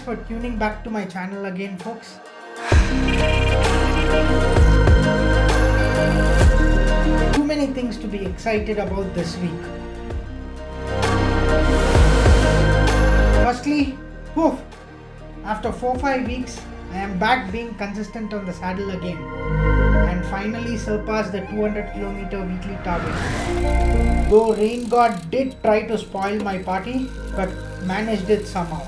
for tuning back to my channel again, folks. Too many things to be excited about this week. Firstly, after 4-5 weeks, I am back being consistent on the saddle again and finally surpassed the 200km weekly target. Though rain god did try to spoil my party, but managed it somehow.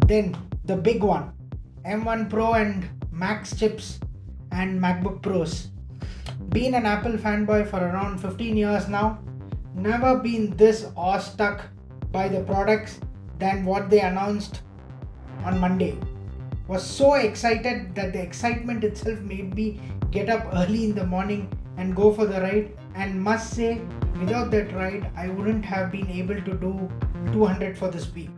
Then the big one, M1 Pro and Max chips and MacBook Pros. Been an Apple fanboy for around 15 years now. Never been this awestruck by the products than what they announced on Monday. Was so excited that the excitement itself made me get up early in the morning and go for the ride, and must say, without that ride I wouldn't have been able to do 200 for this week.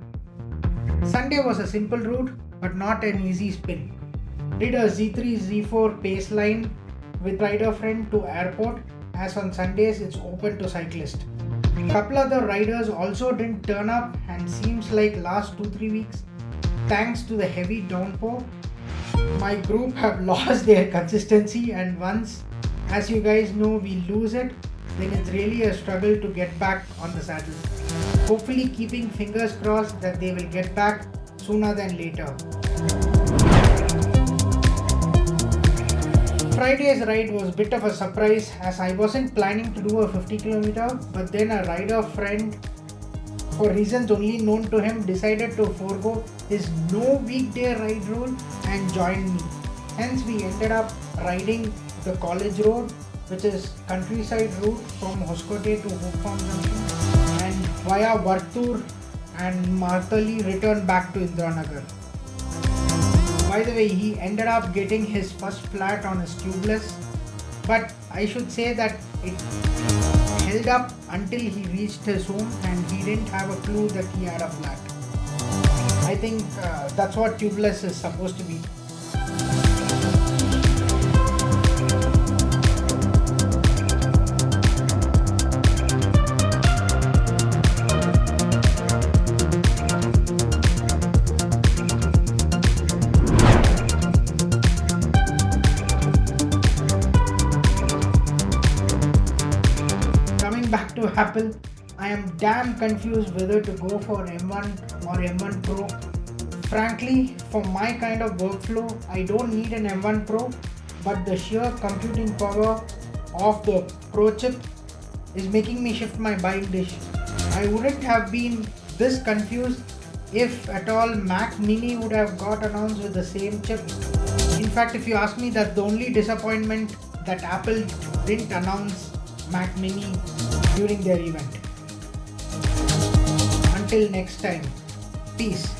Sunday was a simple route but not an easy spin. Did a Z3 Z4 pace line with rider friend to airport, as on Sundays it's open to cyclists. Couple other riders also didn't turn up, and seems like last 2-3 weeks, thanks to the heavy downpour, my group have lost their consistency, and once, as you guys know, we lose it, then it's really a struggle to get back on the saddle. Hopefully keeping fingers crossed that they will get back sooner than later. Friday's ride was a bit of a surprise, as I wasn't planning to do a 50km, but then a rider friend, for reasons only known to him, decided to forego his no weekday ride rule and joined me. Hence we ended up riding the college road, which is countryside route from Hoskote to Hope Farm Junction, and via Vartur and Martali returned back to Indranagar. By the way, he ended up getting his first flat on his tubeless, but I should say that it held up until he reached his home and he didn't have a clue that he had a flat. I think that's what tubeless is supposed to be. Back to Apple, I am damn confused whether to go for M1 or M1 Pro. Frankly, for my kind of workflow, I don't need an M1 Pro, but the sheer computing power of the Pro chip is making me shift my buying decision. I wouldn't have been this confused if at all Mac Mini would have got announced with the same chip. In fact, if you ask me, that's the only disappointment, that Apple didn't announce Mac Mini during their event. Until next time, peace.